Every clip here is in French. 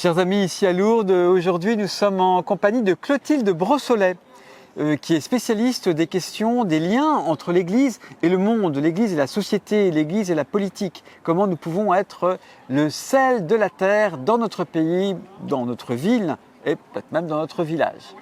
Chers amis, ici à Lourdes, aujourd'hui nous sommes en compagnie de Clotilde Brossolet, qui est spécialiste des questions, des liens entre l'Église et le monde, l'Église et la société, l'Église et la politique. Comment nous pouvons être le sel de la terre dans notre pays, dans notre ville et peut-être même dans notre village.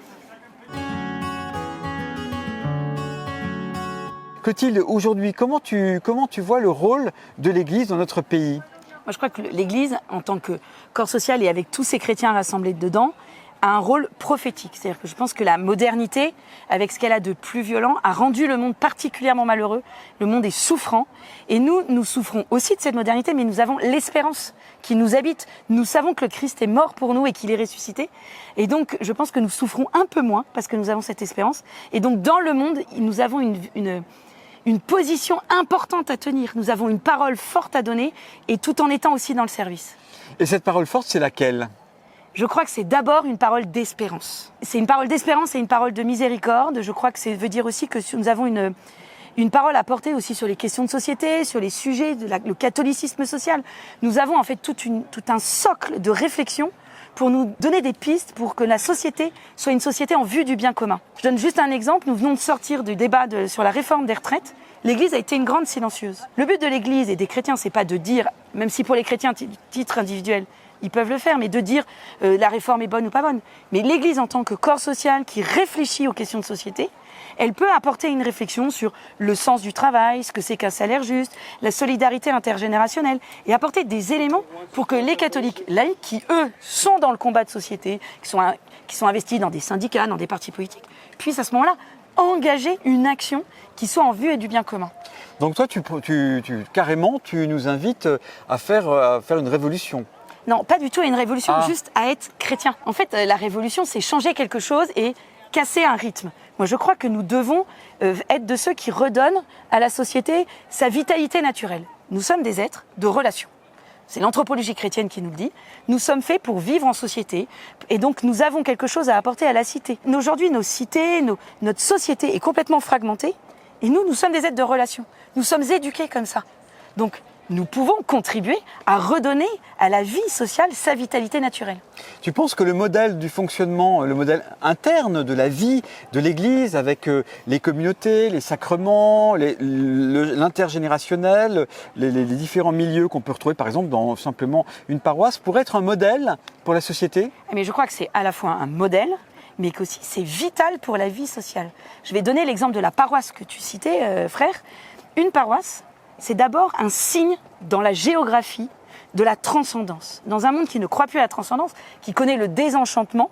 Clotilde, aujourd'hui, comment tu vois le rôle de l'Église dans notre pays ? Moi, je crois que l'Église, en tant que corps social et avec tous ces chrétiens rassemblés dedans, a un rôle prophétique. C'est-à-dire que je pense que la modernité, avec ce qu'elle a de plus violent, a rendu le monde particulièrement malheureux. Le monde est souffrant. Et nous souffrons aussi de cette modernité, mais nous avons l'espérance qui nous habite. Nous savons que le Christ est mort pour nous et qu'il est ressuscité. Et donc, je pense que nous souffrons un peu moins parce que nous avons cette espérance. Et donc, dans le monde, nous avons une position importante à tenir. Nous avons une parole forte à donner et tout en étant aussi dans le service. Et cette parole forte, c'est laquelle ? Je crois que c'est d'abord une parole d'espérance. C'est une parole d'espérance et une parole de miséricorde. Je crois que ça veut dire aussi que nous avons une parole à porter aussi sur les questions de société, sur les sujets, le catholicisme social. Nous avons en fait tout un socle de réflexion pour nous donner des pistes pour que la société soit une société en vue du bien commun. Je donne juste un exemple. Nous venons de sortir du débat sur la réforme des retraites. L'Église a été une grande silencieuse. Le but de l'Église et des chrétiens, c'est pas de dire, même si pour les chrétiens, titre individuel, ils peuvent le faire, mais de dire la réforme est bonne ou pas bonne. Mais l'Église, en tant que corps social qui réfléchit aux questions de société, elle peut apporter une réflexion sur le sens du travail, ce que c'est qu'un salaire juste, la solidarité intergénérationnelle, et apporter des éléments pour que les catholiques laïcs, qui eux sont dans le combat de société, qui sont investis dans des syndicats, dans des partis politiques, puissent à ce moment-là engager une action qui soit en vue et du bien commun. Donc toi, carrément, tu nous invites à faire une révolution. Non, pas du tout à une révolution, juste à être chrétien. En fait, la révolution, c'est changer quelque chose et casser un rythme. Moi, je crois que nous devons être de ceux qui redonnent à la société sa vitalité naturelle. Nous sommes des êtres de relations. C'est l'anthropologie chrétienne qui nous le dit. Nous sommes faits pour vivre en société et donc nous avons quelque chose à apporter à la cité. Aujourd'hui, nos cités, notre société est complètement fragmentée et nous sommes des êtres de relations. Nous sommes éduqués comme ça. Donc, nous pouvons contribuer à redonner à la vie sociale sa vitalité naturelle. Tu penses que le modèle du fonctionnement, le modèle interne de la vie de l'Église avec les communautés, les sacrements, l'intergénérationnel, les différents milieux qu'on peut retrouver par exemple dans simplement une paroisse pourrait être un modèle pour la société ? Mais je crois que c'est à la fois un modèle, mais qu'aussi c'est vital pour la vie sociale. Je vais donner l'exemple de la paroisse que tu citais, frère. Une paroisse, c'est d'abord un signe dans la géographie de la transcendance. Dans un monde qui ne croit plus à la transcendance, qui connaît le désenchantement,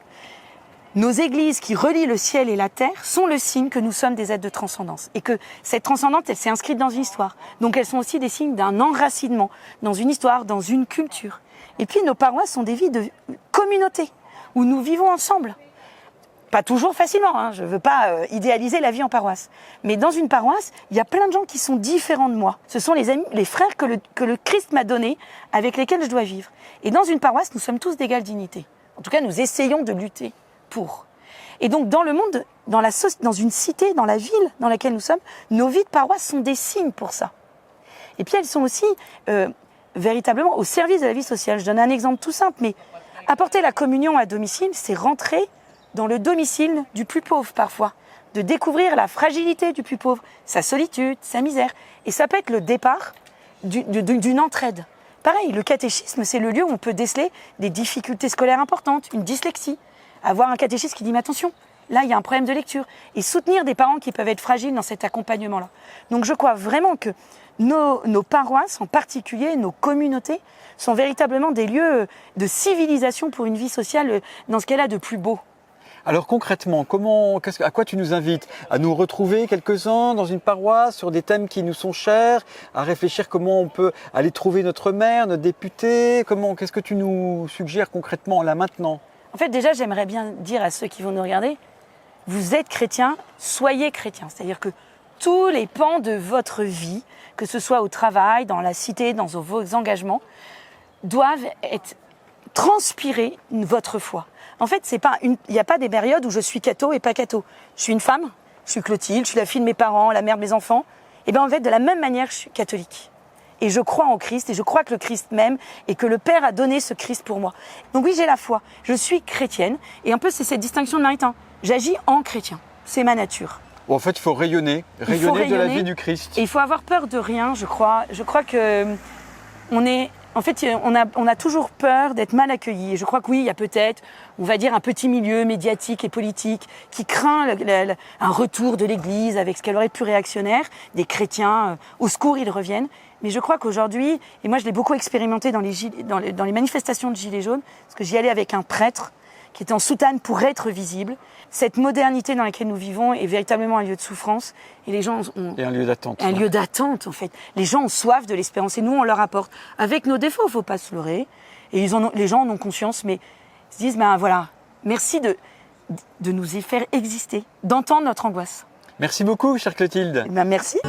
nos églises qui relient le ciel et la terre sont le signe que nous sommes des êtres de transcendance. Et que cette transcendance, elle s'est inscrite dans une histoire. Donc elles sont aussi des signes d'un enracinement dans une histoire, dans une culture. Et puis nos paroisses sont des vies de communauté, où nous vivons ensemble. Pas toujours facilement, je ne veux pas idéaliser la vie en paroisse. Mais dans une paroisse, il y a plein de gens qui sont différents de moi. Ce sont les amis, les frères que le Christ m'a donnés, avec lesquels je dois vivre. Et dans une paroisse, nous sommes tous d'égale dignité. En tout cas, nous essayons de lutter pour. Et donc, dans le monde, dans une cité, dans la ville dans laquelle nous sommes, nos vies de paroisse sont des signes pour ça. Et puis, elles sont aussi véritablement au service de la vie sociale. Je donne un exemple tout simple, mais apporter la communion à domicile, c'est rentrer dans le domicile du plus pauvre parfois, de découvrir la fragilité du plus pauvre, sa solitude, sa misère. Et ça peut être le départ d'une entraide. Pareil, le catéchisme, c'est le lieu où on peut déceler des difficultés scolaires importantes, une dyslexie. Avoir un catéchiste qui dit « mais attention, là il y a un problème de lecture » et soutenir des parents qui peuvent être fragiles dans cet accompagnement-là. Donc je crois vraiment que nos paroisses, en particulier nos communautés, sont véritablement des lieux de civilisation pour une vie sociale dans ce qu'elle a de plus beau. Alors concrètement, à quoi tu nous invites ? À nous retrouver quelques-uns dans une paroisse sur des thèmes qui nous sont chers, à réfléchir comment on peut aller trouver notre maire, notre député, qu'est-ce que tu nous suggères concrètement là maintenant ? En fait, déjà, j'aimerais bien dire à ceux qui vont nous regarder, vous êtes chrétiens, soyez chrétiens. C'est-à-dire que tous les pans de votre vie, que ce soit au travail, dans la cité, dans vos engagements, doivent transpirer votre foi. En fait, il n'y a pas des périodes où je suis catho et pas catho. Je suis une femme, je suis Clotilde, je suis la fille de mes parents, la mère de mes enfants. Et bien en fait, de la même manière, je suis catholique. et je crois en Christ et je crois que le Christ m'aime et que le Père a donné ce Christ pour moi. Donc oui, j'ai la foi, je suis chrétienne et un peu c'est cette distinction de Maritain. J'agis en chrétien, c'est ma nature. En fait, il faut rayonner de la vie du Christ. Et il faut avoir peur de rien, je crois. Je crois que on a toujours peur d'être mal accueillis. Et je crois que oui, il y a peut-être, on va dire, un petit milieu médiatique et politique qui craint un retour de l'Église avec ce qu'elle aurait de plus réactionnaire, des chrétiens, au secours, ils reviennent. Mais je crois qu'aujourd'hui, et moi je l'ai beaucoup expérimenté dans les manifestations de Gilets jaunes, parce que j'y allais avec un prêtre qui était en soutane pour être visible. Cette modernité dans laquelle nous vivons est véritablement un lieu de souffrance et les gens ont... Et un lieu d'attente. Un lieu d'attente, en fait. Les gens ont soif de l'espérance et nous, on leur apporte. Avec nos défauts, il ne faut pas se leurrer. Et les gens en ont conscience, mais ils se disent, ben voilà, merci de nous y faire exister, d'entendre notre angoisse. Merci beaucoup, chère Clotilde. Ben merci.